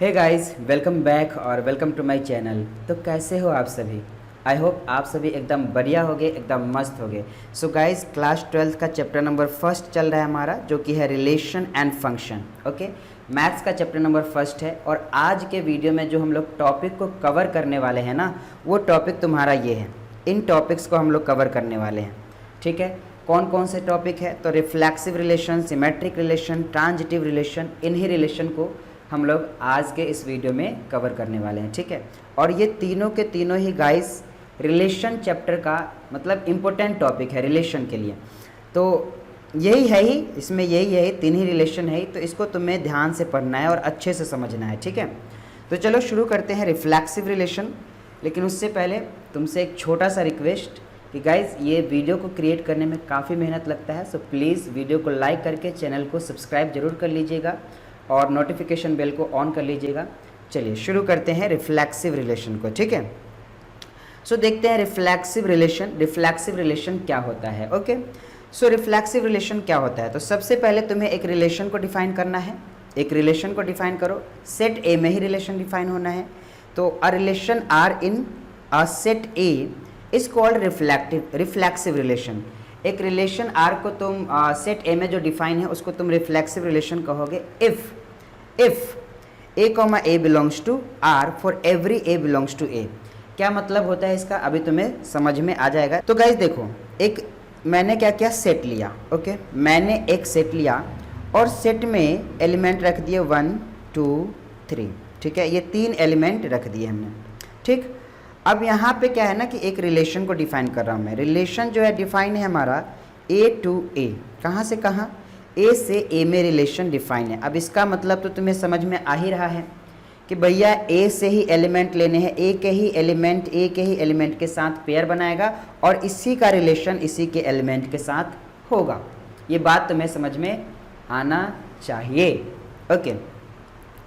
Hey guys, welcome back और welcome to my channel. तो कैसे हो आप सभी? आई होप आप सभी एकदम बढ़िया होगे, एकदम मस्त होगे। सो गाइस, क्लास 12th का चैप्टर नंबर फर्स्ट चल रहा है हमारा, जो कि है relation and function. Okay, maths का चैप्टर नंबर फर्स्ट है। और आज के वीडियो में जो हम लोग टॉपिक को कवर करने वाले हैं ना, वो टॉपिक तुम्हारा ये है। इन टॉपिक्स को हम लोग कवर करने वाले हैं। ठीक है, कौन कौन से टॉपिक है? तो reflexive relation, symmetric relation, transitive relation, इन्हीं रिलेशन को हम लोग आज के इस वीडियो में कवर करने वाले हैं। ठीक है, और ये तीनों के तीनों ही गाइस रिलेशन चैप्टर का मतलब इम्पोर्टेंट टॉपिक है रिलेशन के लिए। तो यही है ही, इसमें यही है, तीन ही रिलेशन है, तो इसको तुम्हें ध्यान से पढ़ना है और अच्छे से समझना है। ठीक है, तो चलो शुरू करते हैं रिफ्लेक्सिव रिलेशन। लेकिन उससे पहले तुमसे एक छोटा सा रिक्वेस्ट कि गाइज़ ये वीडियो को क्रिएट करने में काफ़ी मेहनत लगता है। सो प्लीज़ वीडियो को लाइक करके चैनल को सब्सक्राइब जरूर कर लीजिएगा और नोटिफिकेशन बेल को ऑन कर लीजिएगा। चलिए शुरू करते हैं रिफ्लेक्सिव रिलेशन को। ठीक है, सो देखते हैं रिफ्लेक्सिव रिलेशन क्या होता है। ओके, सो रिफ्लेक्सिव रिलेशन क्या होता है? तो सबसे पहले तुम्हें एक रिलेशन को डिफाइन करना है। एक रिलेशन को डिफाइन करो, सेट ए में ही रिलेशन डिफाइन होना है। तो a relation R in a set A is called reflexive relation. एक रिलेशन आर को तुम सेट ए में जो डिफाइन है उसको तुम रिफ्लेक्सिव रिलेशन कहोगे if A comma A belongs to R for every A belongs to A. क्या मतलब होता है इसका, अभी तुम्हें समझ में आ जाएगा। तो गाइज देखो, एक मैंने क्या किया, सेट लिया। ओके, मैंने एक सेट लिया और सेट में एलिमेंट रख दिए 1 2 3। ठीक है, ये 3 एलिमेंट रख दिए हमने। ठीक, अब यहाँ पे क्या है ना कि एक रिलेशन को डिफाइन कर रहा हूँ मैं। रिलेशन जो है डिफाइन है हमारा ए टू ए। कहाँ से कहाँ? ए से ए में रिलेशन डिफाइन है। अब इसका मतलब तो तुम्हें समझ में आ ही रहा है कि भैया ए से ही एलिमेंट लेने हैं, ए के ही एलिमेंट के साथ पेयर बनाएगा और इसी का रिलेशन इसी के एलिमेंट के साथ होगा। ये बात तुम्हें समझ में आना चाहिए। ओके,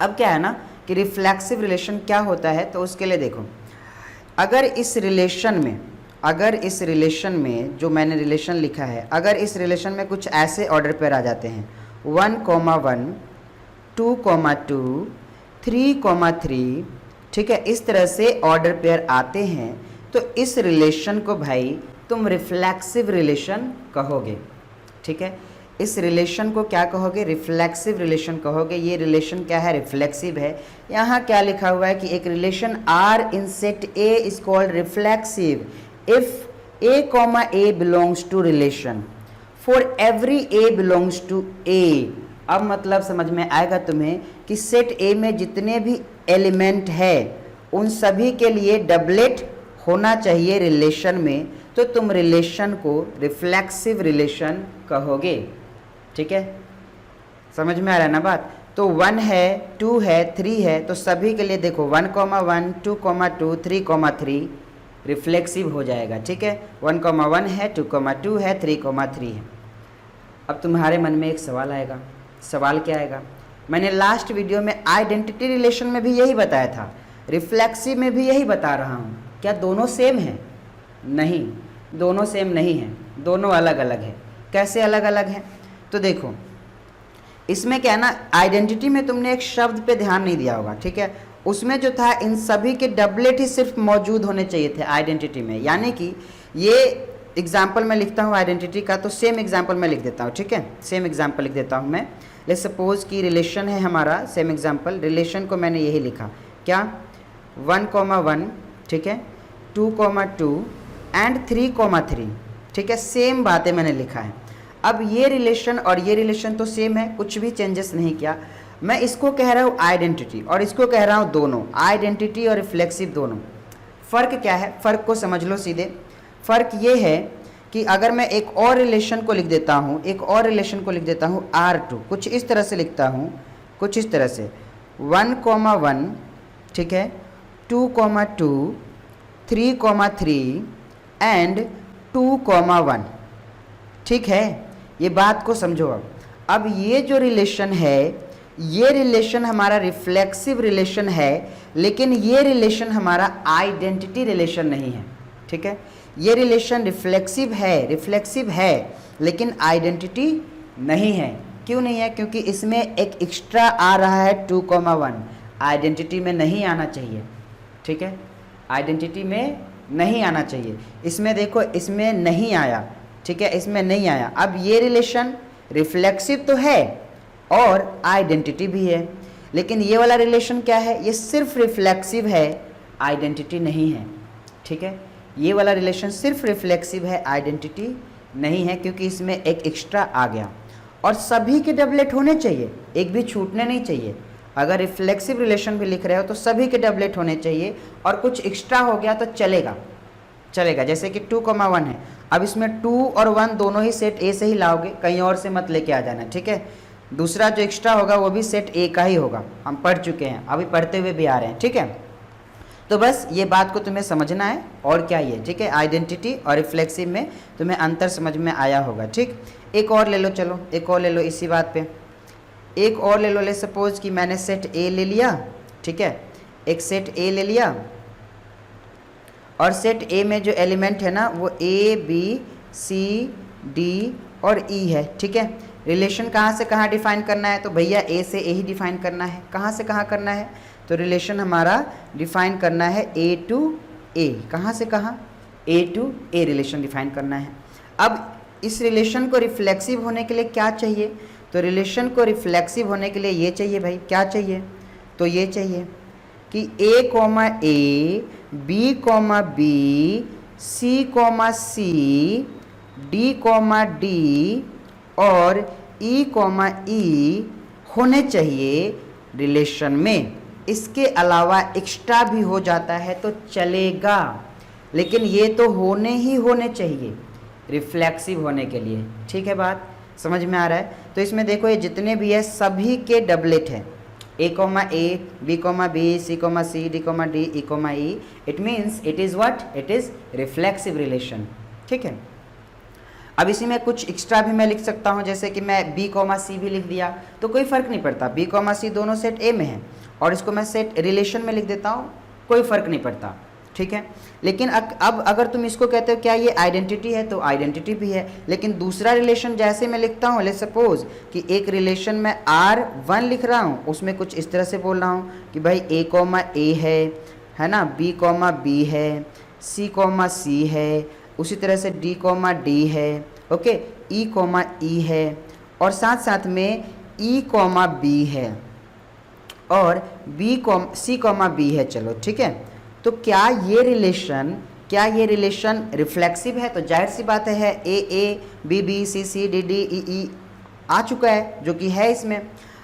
अब क्या है ना कि रिफ्लेक्सिव रिलेशन क्या होता है, तो उसके लिए देखो, अगर इस रिलेशन में जो मैंने रिलेशन लिखा है, अगर इस रिलेशन में कुछ ऐसे ऑर्डर पर आ जाते हैं 1, 1, 2, 2, 3, 3, ठीक है, इस तरह से ऑर्डर पेयर आते हैं, तो इस रिलेशन को भाई तुम रिफ्लेक्सिव रिलेशन कहोगे। ठीक है, इस रिलेशन को क्या कहोगे? रिफ्लेक्सिव रिलेशन कहोगे। ये रिलेशन क्या है? रिफ्लेक्सिव है। यहाँ क्या लिखा हुआ है कि एक relation R in set A is called reflexive if A comma A belongs to relation for every A belongs to A. अब मतलब समझ में आएगा तुम्हें कि सेट ए में जितने भी एलिमेंट है उन सभी के लिए डबलेट होना चाहिए रिलेशन में, तो तुम रिलेशन को रिफ्लेक्सिव रिलेशन कहोगे। ठीक है, समझ में आ रहा है ना बात? तो 1 है, 2 है, 3 है, तो सभी के लिए देखो 1, 1, 2, 2, 3, 3 रिफ्लेक्सिव हो जाएगा। ठीक है, 1, 1 है, 2, 2 है, 3, 3 है। अब तुम्हारे मन में एक सवाल आएगा। सवाल क्या आएगा? मैंने लास्ट वीडियो में आइडेंटिटी रिलेशन में भी यही बताया था, रिफ्लेक्सिव में भी यही बता रहा हूँ। क्या दोनों सेम है? नहीं, दोनों सेम नहीं है, दोनों अलग अलग है। कैसे अलग अलग है? तो देखो, इसमें क्या है ना, आइडेंटिटी में तुमने एक शब्द पे ध्यान नहीं दिया होगा। ठीक है, उसमें जो था इन सभी के डबलेट ही सिर्फ मौजूद होने चाहिए थे आइडेंटिटी में। यानी कि ये एग्जाम्पल मैं लिखता हूँ आइडेंटिटी का, तो सेम एग्जाम्पल मैं लिख देता हूँ। ठीक है, सेम एग्जाम्पल लिख देता हूँ मैं। लेट्स सपोज कि रिलेशन है हमारा, सेम एग्जाम्पल, रिलेशन को मैंने यही लिखा, क्या 1, 1, ठीक है, 2, 2 एंड 3, 3। ठीक है, सेम बातें मैंने लिखा है। अब ये रिलेशन और ये रिलेशन तो सेम है, कुछ भी चेंजेस नहीं किया। मैं इसको कह रहा हूँ आइडेंटिटी और इसको कह रहा हूँ दोनों, आइडेंटिटी और रिफ्लेक्सिव दोनों। फ़र्क क्या है? फ़र्क को समझ लो सीधे। फ़र्क ये है कि अगर मैं एक और रिलेशन को लिख देता हूँ, R2, कुछ इस तरह से लिखता हूँ, कुछ इस तरह से 1, 1, ठीक है, 2, 2, 3, 3 एंड 2, 1। ठीक है, ये बात को समझो। अब ये जो रिलेशन है, ये रिलेशन हमारा रिफ्लेक्सिव रिलेशन है, लेकिन ये रिलेशन हमारा आइडेंटिटी रिलेशन नहीं है। ठीक है, ये रिलेशन रिफ्लेक्सिव है लेकिन आइडेंटिटी नहीं है। क्यों नहीं है? क्योंकि इसमें एक एक्स्ट्रा आ रहा है 2, 1। आइडेंटिटी में नहीं आना चाहिए, ठीक है, आइडेंटिटी में नहीं आना चाहिए। इसमें देखो, इसमें नहीं आया, ठीक है, इसमें नहीं आया। अब ये रिलेशन रिफ्लेक्सिव तो है और आइडेंटिटी भी है, लेकिन ये वाला रिलेशन क्या है, ये सिर्फ रिफ्लेक्सिव है, आइडेंटिटी नहीं है, ठीक है। ये वाला रिलेशन सिर्फ रिफ्लेक्सिव है, आइडेंटिटी नहीं है, क्योंकि इसमें एक एक्स्ट्रा आ गया। और सभी के डबलेट होने चाहिए, एक भी छूटने नहीं चाहिए। अगर रिफ्लेक्सिव रिलेशन भी लिख रहे हो तो सभी के डबलेट होने चाहिए, और कुछ एक्स्ट्रा हो गया तो चलेगा, चलेगा। जैसे कि 2,1 है, अब इसमें 2 और 1 दोनों ही सेट ए से ही लाओगे, कहीं और से मत लेके आ जाना, ठीक है। दूसरा जो एक्स्ट्रा होगा वो भी सेट ए का ही होगा, हम पढ़ चुके हैं, अभी पढ़ते हुए भी आ रहे हैं, ठीक है। तो बस ये बात को तुम्हें समझना है, और क्या ये, ठीक है। आइडेंटिटी और रिफ्लेक्सिव में तुम्हें अंतर समझ में आया होगा, ठीक। एक और ले लो, चलो एक और ले लो इसी बात पे, एक और ले लो। ले सपोज कि मैंने सेट ए ले लिया, ठीक है, एक सेट ए ले लिया, और सेट ए में जो एलिमेंट है ना वो ए बी सी डी और ई है, ठीक है। रिलेशन कहाँ से कहाँ डिफाइन करना है, तो भैया ए से ए ही डिफाइन करना है। कहाँ से कहाँ करना है, तो रिलेशन हमारा डिफाइन करना है ए टू ए। कहाँ से कहाँ, ए टू ए रिलेशन डिफाइन करना है। अब इस रिलेशन को रिफ्लेक्सिव होने के लिए क्या चाहिए, तो रिलेशन को रिफ्लेक्सिव होने के लिए ये चाहिए भाई, क्या चाहिए, तो ये चाहिए कि ए comma A, B comma B, C comma C, D comma D और ई कॉमा ई होने चाहिए रिलेशन में। इसके अलावा एक्स्ट्रा भी हो जाता है तो चलेगा, लेकिन ये तो होने ही होने चाहिए रिफ्लेक्सिव होने के लिए, ठीक है। बात समझ में आ रहा है। तो इसमें देखो ये जितने भी है सभी के डबलेट हैं, A comma A, B comma B, C comma C, D comma D, E comma E. It means it is what, it is reflexive relation, ठीक है। अब इसी में कुछ एक्स्ट्रा भी मैं लिख सकता हूँ, जैसे कि मैं बी कॉमा सी भी लिख दिया तो कोई फ़र्क नहीं पड़ता, बी कॉमा सी दोनों सेट ए में है, और इसको मैं सेट रिलेशन में लिख देता हूँ, कोई फ़र्क नहीं पड़ता, ठीक है। लेकिन अब अगर तुम इसको कहते हो क्या ये आइडेंटिटी है, तो आइडेंटिटी भी है। लेकिन दूसरा रिलेशन जैसे मैं लिखता हूँ, ले सपोज कि एक रिलेशन में R1 लिख रहा हूँ, उसमें कुछ इस तरह से बोल रहा हूँ कि भाई ए कॉमा ए है ना, बी कॉमा बी है, सी कॉमा सी है, उसी तरह से डी कॉमा डी है, ओके, ई कॉमा ई है, और साथ साथ में ई कॉमा बी है, और सी कॉमा बी है, चलो ठीक है। तो क्या ये रिलेशन रिफ्लेक्सिव है, तो जाहिर सी बात है A B B, C D D, E आ चुका है, जो कि है इसमें।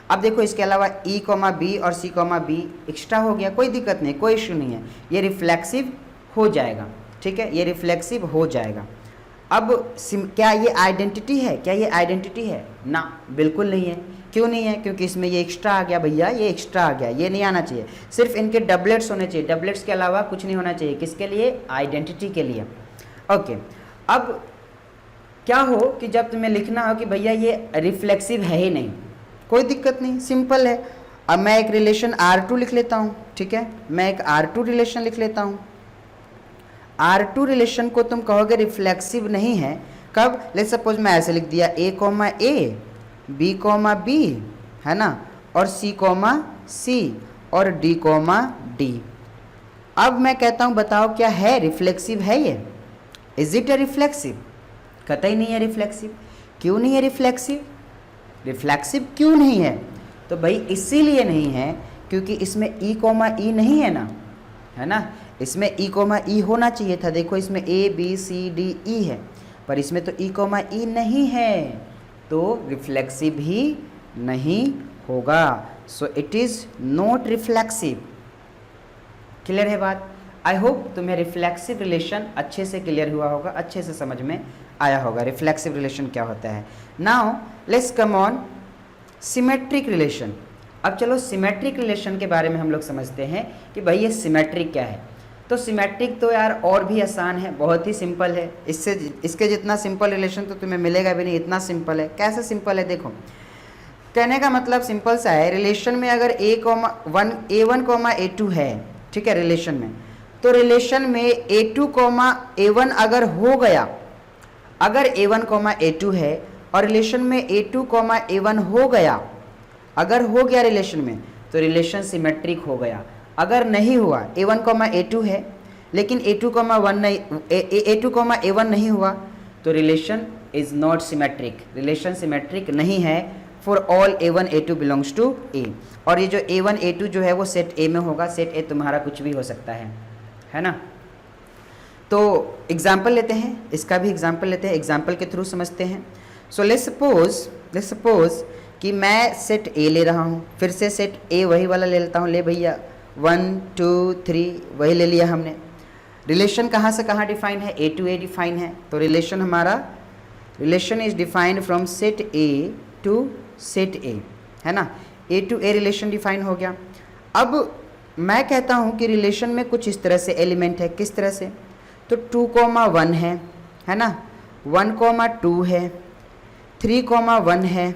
अब देखो इसके अलावा ई कॉमा बी और सी कॉमा बी एक्स्ट्रा हो गया, कोई दिक्कत नहीं, कोई इशू नहीं है, ये रिफ्लेक्सिव हो जाएगा, ठीक है, ये रिफ्लेक्सिव हो जाएगा। अब क्या ये आइडेंटिटी है, क्या ये आइडेंटिटी है ना, बिल्कुल नहीं है। क्यों नहीं है, क्योंकि इसमें ये एक्स्ट्रा आ गया भैया, ये एक्स्ट्रा आ गया, ये नहीं आना चाहिए। सिर्फ इनके डबलेट्स होने चाहिए, डबलेट्स के अलावा कुछ नहीं होना चाहिए। किसके लिए, आइडेंटिटी के लिए, ओके। अब क्या हो कि जब तुम्हें लिखना हो कि भैया ये रिफ्लेक्सिव है ही नहीं, कोई दिक्कत नहीं, सिंपल है। अब मैं एक रिलेशन R2 लिख लेता हूँ, ठीक है, मैं एक R2 रिलेशन लिख लेता हूँ। R2 रिलेशन को तुम कहोगे रिफ्लेक्सिव नहीं है, कब, लेट्स सपोज मैं ऐसे लिख दिया ए comma A, B comma B, है ना, और सी कॉमा सी और डी कॉमा डी। अब मैं कहता हूँ बताओ क्या है रिफ्लेक्सिव है ये, इज इट ए रिफ्लेक्सिव, कतई नहीं है रिफ्लेक्सिव। क्यों नहीं है रिफ्लेक्सिव, रिफ्लेक्सिव क्यों नहीं है, तो भाई इसीलिए नहीं है क्योंकि इसमें ई कॉमा ई नहीं है ना, है ना, इसमें ई कॉमा ई होना चाहिए था। देखो इसमें A B C D E है, पर इसमें तो ई कॉमा ई नहीं है, तो रिफ्लेक्सिव ही नहीं होगा। So it is not reflexive. Clear है बात। आई होप तुम्हें रिफ्लेक्सिव रिलेशन अच्छे से क्लियर हुआ होगा, अच्छे से समझ में आया होगा रिफ्लेक्सिव रिलेशन क्या होता है। Now let's come on symmetric relation. अब चलो सिमेट्रिक रिलेशन के बारे में हम लोग समझते हैं कि भाई ये सिमेट्रिक क्या है। तो सिमेट्रिक तो यार और भी आसान है, बहुत ही सिंपल है, इसके जितना सिंपल रिलेशन तो तुम्हें मिलेगा भी नहीं, इतना सिंपल है। कैसे सिंपल है, देखो कहने का मतलब सिंपल सा है, रिलेशन में अगर A1 कॉमा A2 है, ठीक है, रिलेशन में, तो रिलेशन में A2 कॉमा A1 अगर हो गया, अगर A1 कॉमा A2 है और रिलेशन में A2 कॉमा A1 हो गया, अगर हो गया रिलेशन में, तो रिलेशन सिमेट्रिक हो गया। अगर नहीं हुआ A1 कॉमा A2 है लेकिन A2 कॉमा A1 नहीं हुआ तो relation is not symmetric, relation symmetric नहीं है for all A1 A2 belongs to A। और ये जो A1 A2 जो है वो सेट A में होगा, सेट A तुम्हारा कुछ भी हो सकता है ना। तो एग्जाम्पल लेते हैं, इसका भी एग्जाम्पल लेते हैं, एग्जाम्पल के थ्रू समझते हैं। सो लेट्स सपोज कि मैं सेट A ले रहा हूँ, फिर से सेट A वही वाला ले लेता हूँ। ले भैया 1 2 3 वही ले लिया हमने। रिलेशन कहाँ से कहाँ डिफाइन है? A to A डिफाइन है। तो रिलेशन हमारा relation is defined from set A to set A, है ना। A to A relation define हो गया। अब मैं कहता हूँ कि रिलेशन में कुछ इस तरह से एलिमेंट है। किस तरह से? तो 2,1 है ना, 1,2 है, 3,1 है,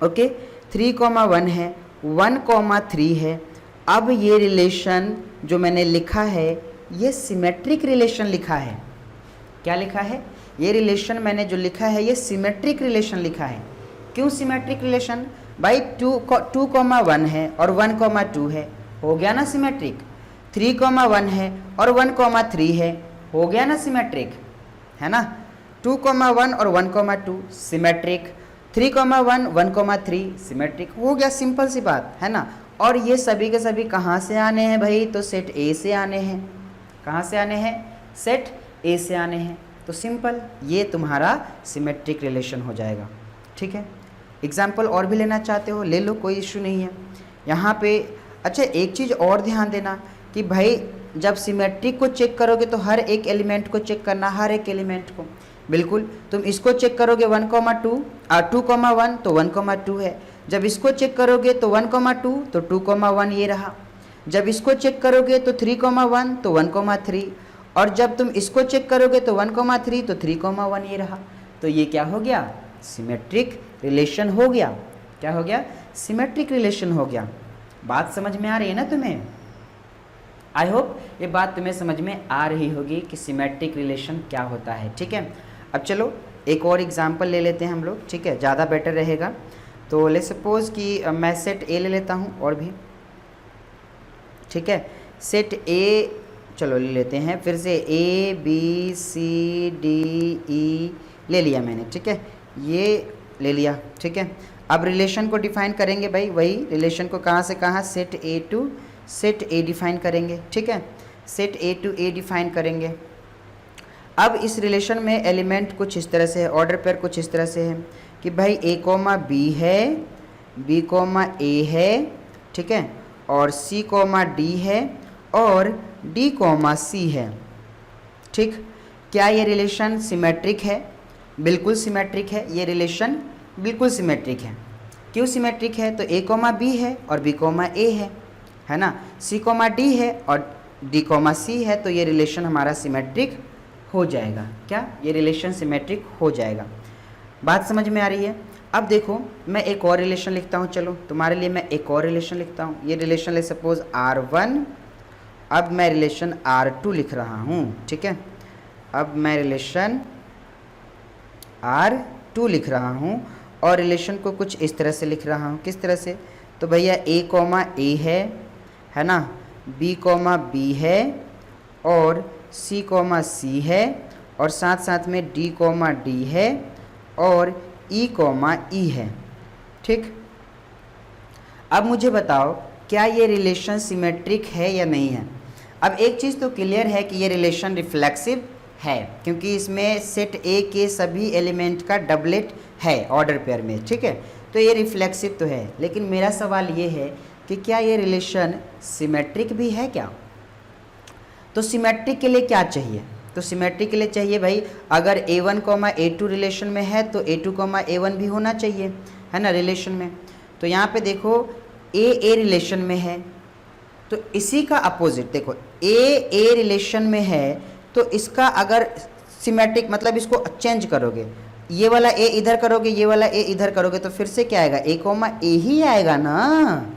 ओके 3,1 है, 1,3 है। अब ये रिलेशन जो मैंने लिखा है ये सिमेट्रिक रिलेशन लिखा है। क्या लिखा है? ये रिलेशन मैंने जो लिखा है ये सिमेट्रिक रिलेशन लिखा है। क्यों सिमेट्रिक रिलेशन? भाई 2,1 है और 1,2 है, हो गया ना सिमेट्रिक। 3,1 है और 1,3 है, हो गया ना सिमेट्रिक, है ना। 2,1 और 1,2 सिमेट्रिक, 3,1 1,3 सिमेट्रिक, हो गया, सिंपल सी बात है ना। और ये सभी के सभी कहाँ से आने हैं भाई? तो सेट A से आने हैं। कहाँ से आने हैं? सेट A से आने हैं। तो सिंपल, ये तुम्हारा सिमेट्रिक रिलेशन हो जाएगा। ठीक है, एग्जाम्पल और भी लेना चाहते हो ले लो, कोई इशू नहीं है यहाँ पे। अच्छा, एक चीज़ और ध्यान देना कि भाई जब सिमेट्रिक को चेक करोगे तो हर एक एलिमेंट को चेक करना, हर एक एलिमेंट को। बिल्कुल, तुम इसको चेक करोगे 1,2 2,1 तो 1,2 है। जब इसको चेक करोगे तो 1,2 तो 2,1 ये रहा। जब इसको चेक करोगे तो 3,1 तो 1,3, और जब तुम इसको चेक करोगे तो 1,3 तो 3,1 ये रहा। तो ये क्या हो गया? सिमेट्रिक रिलेशन हो गया। क्या हो गया? सिमेट्रिक रिलेशन हो गया। बात समझ में आ रही है ना तुम्हें? आई होप ये बात तुम्हें समझ में आ रही होगी कि सिमेट्रिक रिलेशन क्या होता है। ठीक है, अब चलो एक और एग्जांपल ले लेते हैं हम लोग, ठीक है, ज़्यादा बेटर रहेगा। तो ले सपोज कि मैं सेट A ले लेता हूँ और भी, ठीक है। सेट A चलो ले लेते हैं फिर से, A B C D E ले लिया मैंने, ठीक है, ये ले लिया, ठीक है। अब रिलेशन को डिफाइन करेंगे भाई, वही रिलेशन को कहाँ से कहाँ, set A to set A define करेंगे, ठीक है, set A to A define करेंगे। अब इस रिलेशन में एलिमेंट कुछ इस तरह से है, ऑर्डर पेयर कुछ इस तरह से है कि भाई A, B है, B, A है, ठीक है, और C, D है और D, C है। ठीक, क्या ये रिलेशन सिमेट्रिक है? बिल्कुल सिमेट्रिक है, ये रिलेशन बिल्कुल सिमेट्रिक है। क्यों सिमेट्रिक है? तो A, B है और B, A है ना, C, D है और D, C है, तो ये रिलेशन हमारा सिमेट्रिक हो जाएगा। क्या? ये रिलेशन सिमेट्रिक हो जाएगा। बात समझ में आ रही है? अब देखो मैं एक और रिलेशन लिखता हूँ, चलो तुम्हारे लिए मैं एक और रिलेशन लिखता हूँ। ये रिलेशन ले सपोज R1, अब मैं रिलेशन R2 लिख रहा हूँ, ठीक है। अब मैं रिलेशन R2 लिख रहा हूँ और रिलेशन को कुछ इस तरह से लिख रहा हूँ। किस तरह से? तो भैया A, A है ना, B, B है और C, C है और साथ साथ में D, D है और E, E है। ठीक, अब मुझे बताओ क्या ये रिलेशन सिमेट्रिक है या नहीं है? अब एक चीज़ तो क्लियर है कि ये रिलेशन रिफ्लेक्सिव है, क्योंकि इसमें सेट A के सभी एलिमेंट का डबलेट है ऑर्डर पेयर में, ठीक है, तो ये रिफ्लेक्सिव तो है। लेकिन मेरा सवाल ये है कि क्या ये रिलेशन सिमेट्रिक भी है क्या? तो सिमेट्रिक के लिए क्या चाहिए? तो सिमेट्रिक के लिए चाहिए भाई, अगर A1, A2 रिलेशन में है तो A2, A1 भी होना चाहिए, है ना, रिलेशन में। तो यहाँ पे देखो A रिलेशन में है तो इसी का अपोजिट देखो, A रिलेशन में है तो इसका अगर सिमेट्रिक मतलब इसको चेंज करोगे, ये वाला A इधर करोगे, ये वाला A इधर करोगे, तो फिर से क्या आएगा? A, A ही आएगा ना,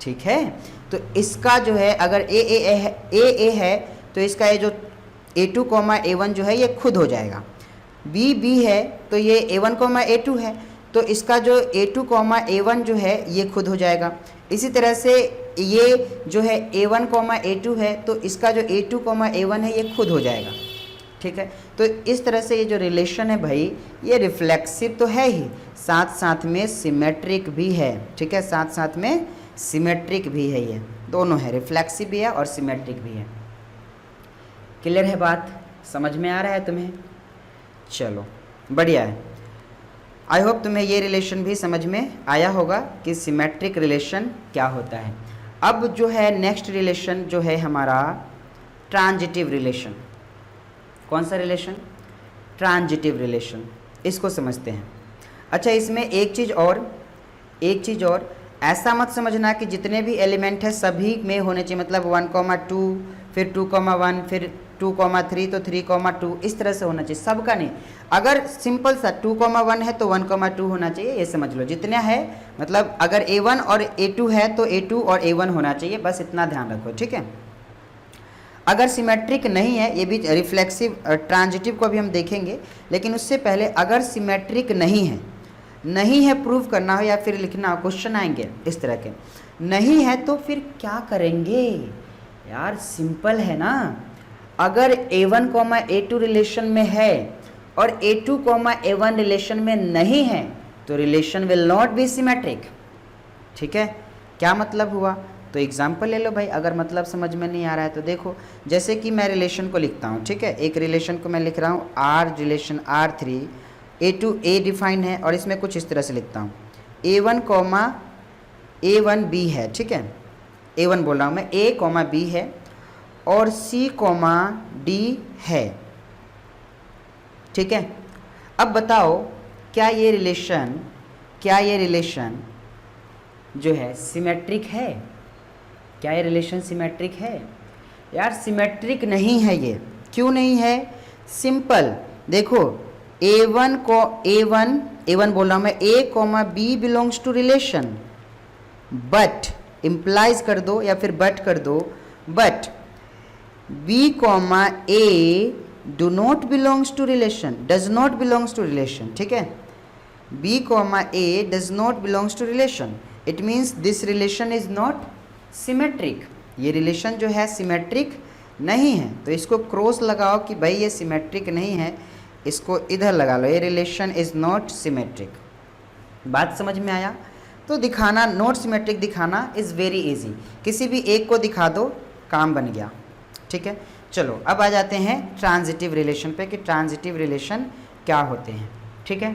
ठीक है। तो इसका जो है अगर A है तो इसका ये जो A2, A1 जो है ये खुद हो जाएगा। B है तो ये A1, A2 है, तो इसका जो A2 कॉमा A1 जो है ये खुद हो जाएगा। इसी तरह से ये जो है A1 कॉमा A2 है, तो इसका जो A2 कॉमा A1 है ये खुद हो जाएगा। ठीक है, तो इस तरह से ये जो रिलेशन है भाई, ये रिफ्लेक्सिव तो है ही, साथ साथ में सिमेट्रिक भी है। ठीक है, साथ साथ में सिमेट्रिक भी है, ये दोनों है, रिफ्लेक्सिव भी है और सिमेट्रिक भी है। क्लियर है बात, समझ में आ रहा है तुम्हें? चलो बढ़िया है। आई होप तुम्हें ये रिलेशन भी समझ में आया होगा कि सिमेट्रिक रिलेशन क्या होता है। अब जो है नेक्स्ट रिलेशन जो है हमारा ट्रांजिटिव रिलेशन। कौन सा रिलेशन? ट्रांजिटिव रिलेशन, इसको समझते हैं। अच्छा, इसमें एक चीज़ और, ऐसा मत समझना कि जितने भी एलिमेंट है सभी में होने चाहिए, मतलब 1,2 फिर 2,1 फिर 2,3 तो 3,2 इस तरह से होना चाहिए, सबका नहीं। अगर सिंपल सा 2,1 है तो 1,2 होना चाहिए, ये समझ लो। जितने हैं मतलब अगर A1 और A2 है तो A2 और A1 होना चाहिए, बस इतना ध्यान रखो। ठीक है, अगर सिमेट्रिक नहीं है, ये भी रिफ्लेक्सिव ट्रांजिटिव को भी हम देखेंगे, लेकिन उससे पहले अगर सिमेट्रिक नहीं है प्रूव करना हो या फिर लिखना हो, क्वेश्चन आएंगे इस तरह के, नहीं है तो फिर क्या करेंगे यार? सिंपल है ना, अगर A1 कॉमा A2 रिलेशन में है और A2 कॉमा A1 रिलेशन में नहीं है तो relation will not be symmetric. ठीक है, क्या मतलब हुआ? तो एग्जाम्पल ले लो भाई, अगर मतलब समझ में नहीं आ रहा है तो देखो, जैसे कि मैं रिलेशन को लिखता हूँ। ठीक है, एक रिलेशन को मैं लिख रहा हूँ R relation R3, A2 A define है और इसमें कुछ इस तरह से लिखता हूँ A1 कॉमा A1 B है। ठीक है, A1 बोल रहा हूँ मैं, A कॉमा B है और C कॉमा D है। ठीक है, अब बताओ क्या ये रिलेशन जो है सिमेट्रिक है? क्या ये रिलेशन सिमेट्रिक है? यार सिमेट्रिक नहीं है ये। क्यों नहीं है? सिंपल देखो, A1 बोल रहा हूँ मैं, A comma B belongs to relation, but implies कर दो या फिर बट कर दो, but B comma A do not belongs to relation, does not belongs to relation. ठीक है, B comma A does not belongs to relation, it means this relation is not symmetric. ये relation जो है symmetric नहीं है, तो इसको cross लगाओ कि भाई ये सिमेट्रिक नहीं है, इसको इधर लगा लो, ये रिलेशन इज नॉट सिमेट्रिक। बात समझ में आया? तो दिखाना, नॉट सिमेट्रिक दिखाना इज़ वेरी इजी, किसी भी एक को दिखा दो, काम बन गया। ठीक है, चलो अब आ जाते हैं ट्रांजिटिव रिलेशन पे कि ट्रांजिटिव रिलेशन क्या होते हैं। ठीक है,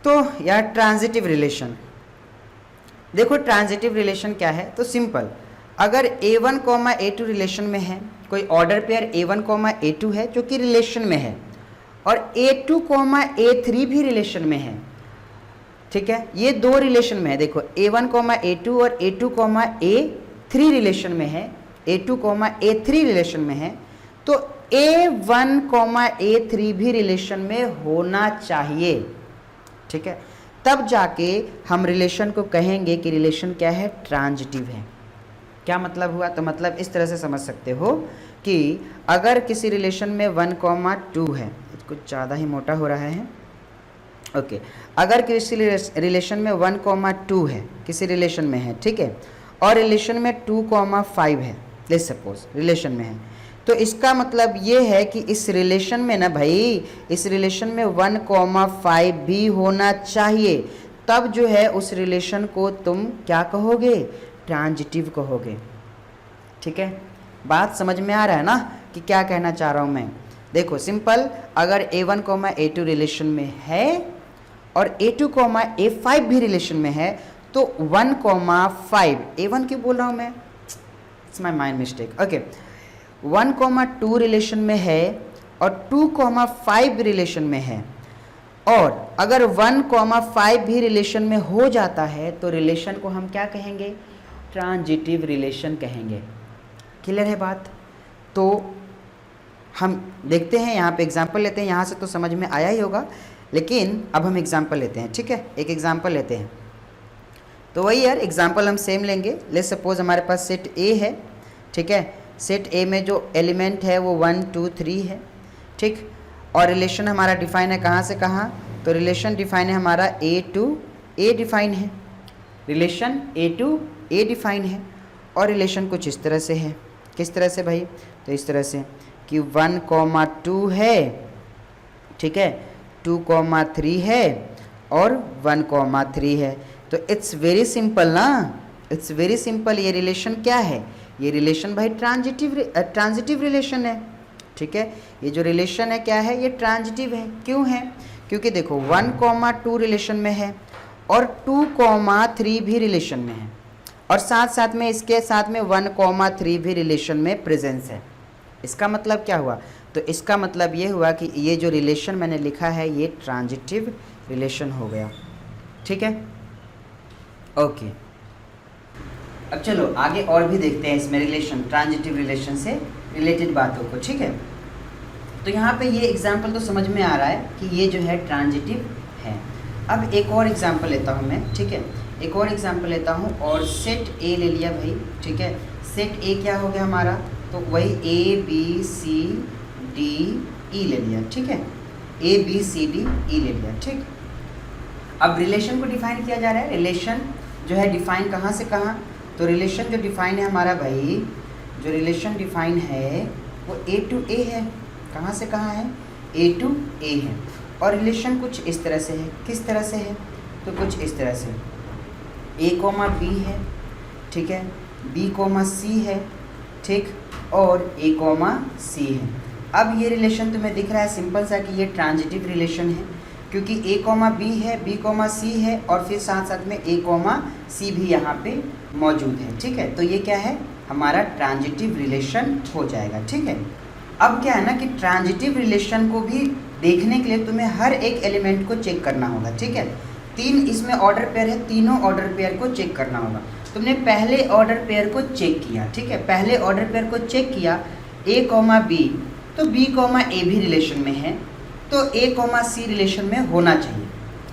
तो यार ट्रांजिटिव रिलेशन देखो, ट्रांजिटिव रिलेशन क्या है? तो सिंपल, अगर A1 कॉमा A2 रिलेशन में है, कोई order pair A1 comma A2 है जो कि रिलेशन में है, और A2 कॉमा A3 भी रिलेशन में है। ठीक है, ये दो रिलेशन में है। देखो A1 कॉमा A2 और A2 कॉमा A3 रिलेशन में है, A2 कॉमा A3 रिलेशन में है, तो A1 कॉमा A3 भी रिलेशन में होना चाहिए। ठीक है, तब जाके हम रिलेशन को कहेंगे कि रिलेशन क्या है? ट्रांजिटिव है। क्या मतलब हुआ? तो मतलब इस तरह से समझ सकते हो कि अगर किसी रिलेशन में 1,2 है, कुछ ज़्यादा ही मोटा हो रहा है। ओके, अगर किसी रिलेशन में 1,2 है, किसी रिलेशन में है, ठीक है, और रिलेशन में 2,5 है, लेट्स सपोज रिलेशन में है, तो इसका मतलब ये है कि इस रिलेशन में ना भाई, इस रिलेशन में 1,5 भी होना चाहिए, तब जो है उस रिलेशन को तुम क्या कहोगे? ट्रांजिटिव कहोगे। ठीक है, बात समझ में आ रहा है ना कि क्या कहना चाह रहा हूँ मैं? देखो सिंपल, अगर A1 A2 रिलेशन में है और A2 A5 भी रिलेशन में है, तो 1,5, A1 क्यों बोल रहा हूँ मैं? It's my mind mistake. Okay, 1,2 relation में है और 2,5 रिलेशन में है, और अगर 1,5 भी रिलेशन में हो जाता है तो रिलेशन को हम क्या कहेंगे? ट्रांजिटिव रिलेशन कहेंगे। क्लियर है बात? तो हम देखते हैं, यहाँ पे एग्जाम्पल लेते हैं। यहाँ से तो समझ में आया ही होगा, लेकिन अब हम एग्जाम्पल लेते हैं। ठीक है, एक एग्जाम्पल लेते हैं। तो वही यार, एग्जाम्पल हम सेम लेंगे। लेट्स सपोज हमारे पास सेट ए है। ठीक है, सेट ए में जो एलिमेंट है वो 1 2 3 है। ठीक, और रिलेशन हमारा डिफाइन है कहाँ से कहाँ? तो रिलेशन डिफाइन है हमारा ए टू ए डिफाइन है, relation A to A define है। और रिलेशन कुछ इस तरह से है, किस तरह से भाई, तो इस तरह से कि 1,2 है, ठीक है, 2,3 है और 1,3 है। तो इट्स वेरी सिंपल ना, इट्स वेरी सिंपल। ये रिलेशन क्या है, ये रिलेशन भाई ट्रांजिटिव रिलेशन है, ठीक है। ये जो रिलेशन है क्या है, ये ट्रांजिटिव है। क्यों है, क्योंकि देखो 1,2 रिलेशन में है और 2,3 भी रिलेशन में है और साथ साथ में इसके साथ में 1,3 भी रिलेशन में प्रेजेंस है। इसका मतलब क्या हुआ, तो इसका मतलब ये हुआ कि ये जो रिलेशन मैंने लिखा है ये ट्रांजिटिव रिलेशन हो गया, ठीक है, ओके। अब चलो आगे और भी देखते हैं इसमें रिलेशन, ट्रांजिटिव रिलेशन से रिलेटेड बातों को, ठीक है। तो यहाँ पे ये एग्जाम्पल तो समझ में आ रहा है कि ये जो है ट्रांजिटिव है। अब एक और एग्जाम्पल लेता हूँ मैं, ठीक है, एक और एग्जाम्पल लेता हूँ और सेट ए ले लिया भाई, ठीक है। सेट ए क्या हो गया हमारा, तो वही A B C D E ले लिया, ठीक है, A B C D E ले लिया, ठीक। अब रिलेशन को डिफाइन किया जा रहा है, रिलेशन जो है डिफाइन कहाँ से कहाँ, तो रिलेशन जो डिफाइन है हमारा भाई, जो रिलेशन डिफाइन है वो ए टू ए है, कहाँ से कहाँ है, ए टू ए है। और रिलेशन कुछ इस तरह से है, किस तरह से है, तो कुछ इस तरह से ए कोमा बी है, ठीक है, बी कोमा सी है, ठीक, और ए कोमा सी है। अब ये रिलेशन तुम्हें दिख रहा है सिंपल सा कि ये ट्रांजिटिव रिलेशन है, क्योंकि ए कोमा बी है, बी कोमा सी है और फिर साथ साथ में ए कोमा सी भी यहाँ पे मौजूद है, ठीक है। तो ये क्या है, हमारा ट्रांजिटिव रिलेशन हो जाएगा, ठीक है। अब क्या है ना कि ट्रांजिटिव रिलेशन को भी देखने के लिए तुम्हें हर एक एलिमेंट को चेक करना होगा, ठीक है। 3 इसमें ऑर्डर पेयर है, तीनों ऑर्डर पेयर को चेक करना होगा। तुमने पहले ऑर्डर पेयर को चेक किया, ठीक है, पहले ऑर्डर पेयर को चेक किया ए कोमा बी, तो बी कोमा ए भी रिलेशन में है, तो ए कोमा सी रिलेशन में होना चाहिए,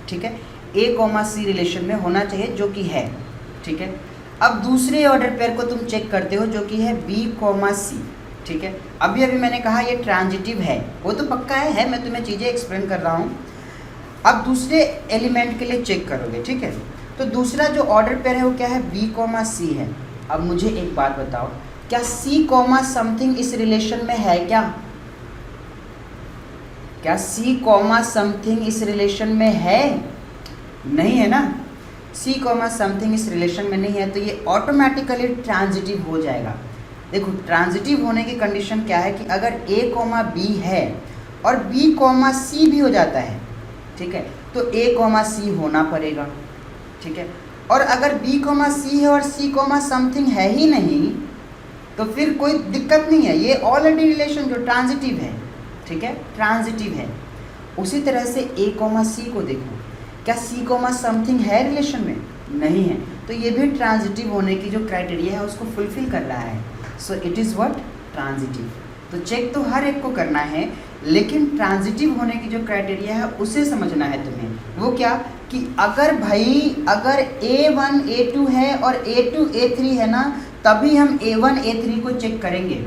ठीक है, ए कोमा सी रिलेशन में होना चाहिए, जो कि है, ठीक है। अब दूसरे ऑर्डर पेयर को तुम चेक करते हो जो कि है बी कोमा सी, ठीक है। अभी मैंने कहा ये ट्रांजिटिव है, वो तो पक्का है, मैं तुम्हें चीज़ें एक्सप्लेन कर रहा हूँ। अब दूसरे एलिमेंट के लिए चेक करोगे, ठीक है। तो दूसरा जो ऑर्डर पेयर है वो क्या है, बी कोमा सी है। अब मुझे एक बात बताओ, क्या सी कोमा समथिंग इस रिलेशन में है क्या सी कोमा समथिंग इस रिलेशन में है, नहीं है ना, सी कोमा समथिंग इस रिलेशन में नहीं है, तो ये ऑटोमेटिकली ट्रांजिटिव हो जाएगा। देखो ट्रांजिटिव होने की कंडीशन क्या है कि अगर ए कोमा बी है और बी कोमा सी भी हो जाता है, ठीक है, तो ए कोमा सी होना पड़ेगा, ठीक है। और अगर बी कोमा सी है और सी कोमा समथिंग है ही नहीं, तो फिर कोई दिक्कत नहीं है, ये ऑलरेडी रिलेशन जो ट्रांजिटिव है, ठीक है, ट्रांजिटिव है। उसी तरह से ए कोमा सी को देखो, क्या सी कोमा समथिंग है रिलेशन में, नहीं है, तो ये भी ट्रांजिटिव होने की जो क्राइटेरिया है उसको फुलफिल कर रहा है, so it is what, transitive. तो चेक तो हर एक को करना है, लेकिन ट्रांजिटिव होने की जो क्राइटेरिया है उसे समझना है तुम्हें। वो क्या कि अगर A1 A2 है और A2 A3 है ना, तभी हम A1 A3 को चेक करेंगे।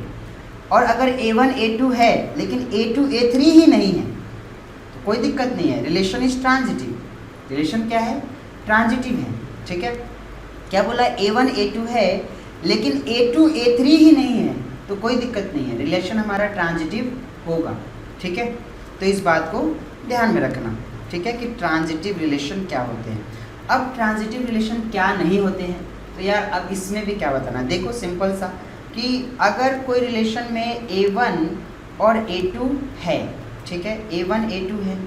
और अगर A1 A2 है लेकिन A2 A3 ही नहीं है तो कोई दिक्कत नहीं है, रिलेशन इज ट्रांजिटिव। रिलेशन क्या है, ट्रांजिटिव है, ठीक है। क्या बोला, A1 A2 है लेकिन A2 A3 ही नहीं है तो कोई दिक्कत नहीं है, रिलेशन हमारा ट्रांजिटिव होगा, ठीक है। तो इस बात को ध्यान में रखना, ठीक है, कि ट्रांजिटिव रिलेशन क्या होते हैं। अब ट्रांजिटिव रिलेशन क्या नहीं होते हैं, तो यार अब इसमें भी क्या बताना, देखो सिंपल सा कि अगर कोई रिलेशन में A1 और A2 है, ठीक है, A1 A2 है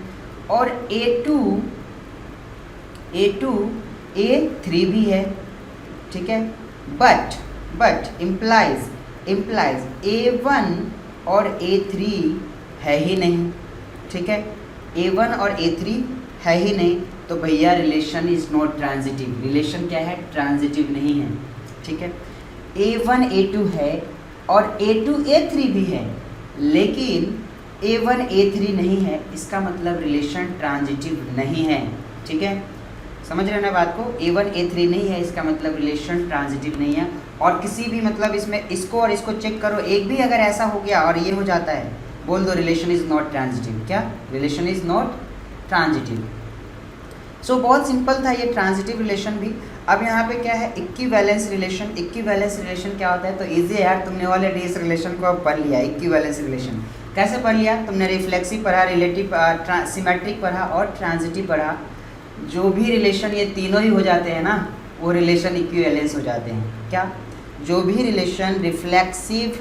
और A2 A3 भी है, ठीक है, बट इम्प्लाइज A1 और A3 है ही नहीं, ठीक है, A1 और A3 है ही नहीं, तो भैया relation is not transitive. Relation क्या है, ट्रांजिटिव नहीं है, ठीक है। A1 A2 है और A2 A3 भी है, लेकिन A1 A3 नहीं है, इसका मतलब रिलेशन ट्रांजिटिव नहीं है, ठीक है। समझ रहे हो ना बात को, A1 A3 नहीं है इसका मतलब रिलेशन ट्रांजिटिव नहीं है। और किसी भी मतलब इसमें इसको और इसको चेक करो, एक भी अगर ऐसा हो गया और ये हो जाता है, बोल दो रिलेशन इज़ नॉट ट्रांजिटिव। क्या, रिलेशन इज़ नॉट ट्रांजिटिव। सो बहुत सिंपल था ये ट्रांजिटिव रिलेशन भी। अब यहाँ पे क्या है, इक्विवेलेंस रिलेशन। इक्विवेलेंस रिलेशन क्या होता है, तो इजी है यार, तुमने ऑलरेडी इस रिलेशन को अब पढ़ लिया। इक्विवेलेंस रिलेशन कैसे पढ़ लिया तुमने, रिफ्लेक्सिव पढ़ा, रिलेटिव, सिमेट्रिक पढ़ा और ट्रांजिटिव पढ़ा। जो भी रिलेशन ये तीनों ही हो जाते हैं ना, वो रिलेशन इक्विवेलेंस हो जाते हैं। क्या, जो भी relation reflexive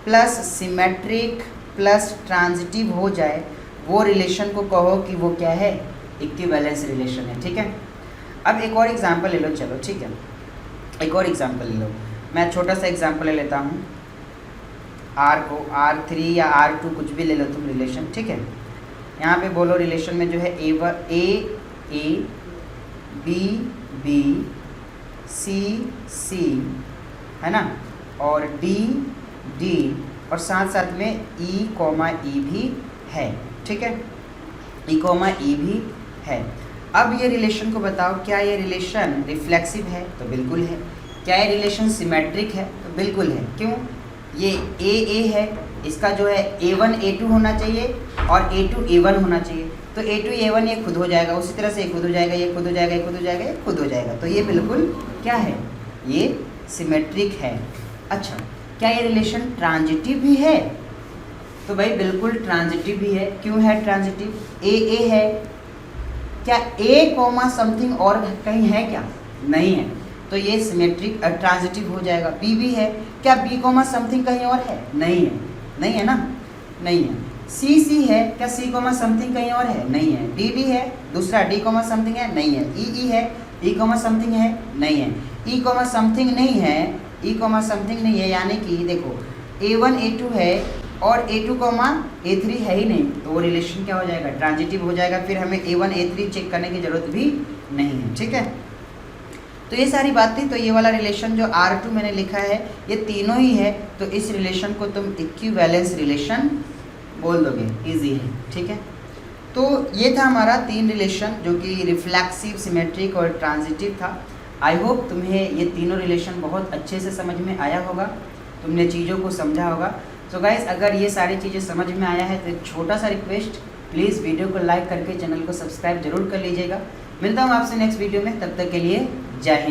plus symmetric plus transitive हो जाए, वो रिलेशन को कहो कि वो क्या है, इक्विवेलेंस रिलेशन है। ठीक है, अब एक और एग्जांपल ले लो, चलो ठीक है, एक और एग्जांपल ले लो। मैं छोटा सा एग्जांपल ले लेता हूँ, R को R3 या R2 कुछ भी ले लो तुम रिलेशन। ठीक है, यहाँ पे बोलो रिलेशन में जो है A B B C C है ना, और D D और साथ साथ में E भी है। ठीक है, E भी है। अब ये रिलेशन को बताओ, क्या ये रिलेशन रिफ्लेक्सिव है, तो बिल्कुल है। क्या ये रिलेशन सिमेट्रिक है, तो बिल्कुल है। क्यों, ये A है, इसका जो है A1 A2 होना चाहिए और A2 A1 होना चाहिए। तो A2 A1 ये खुद हो जाएगा, उसी तरह से ये खुद हो जाएगा, ये खुद हो जाएगा, ये खुद हो जाएगा, ये खुद हो जाएगा। तो ये बिल्कुल क्या है, ये सिमेट्रिक है। अच्छा, क्या ये रिलेशन ट्रांजिटिव भी है, तो भाई बिल्कुल ट्रांजिटिव भी है। क्यों है ट्रांजिटिव, A है, क्या A कॉमा समथिंग और कहीं है क्या, नहीं है, तो ये सिमेट्रिक ट्रांजिटिव हो जाएगा। B भी है, क्या B कॉमा समथिंग कहीं और है, नहीं है, नहीं है ना, नहीं है। C है, क्या C कॉमा समथिंग कहीं और है, नहीं है। D है, दूसरा D कॉमा समथिंग है, नहीं है। E है, E कॉमा समथिंग है, नहीं है। E कॉमा समथिंग नहीं है, E कॉमा समथिंग नहीं है, यानी कि देखो A1 A2 है और A2 A3 है ही नहीं, तो वो रिलेशन क्या हो जाएगा, ट्रांजिटिव हो जाएगा। फिर हमें A1 A3 चेक करने की ज़रूरत भी नहीं है। ठीक है, तो ये सारी बात थी। तो ये वाला रिलेशन जो R2 मैंने लिखा है, ये तीनों ही है, तो इस रिलेशन को तुम इक्विवेलेंस रिलेशन बोल दोगे, इजी है। ठीक है, तो ये था हमारा 3 रिलेशन जो कि रिफ्लेक्सिव, सिमेट्रिक और ट्रांजिटिव था। आई होप तुम्हें ये तीनों रिलेशन बहुत अच्छे से समझ में आया होगा, तुमने चीज़ों को समझा होगा। तो गाइस, अगर ये सारी चीज़ें समझ में आया है तो एक छोटा सा रिक्वेस्ट, प्लीज़ वीडियो को लाइक करके चैनल को सब्सक्राइब जरूर कर लीजिएगा। मिलता हूँ आपसे नेक्स्ट वीडियो में, तब तक के लिए जय हिंद।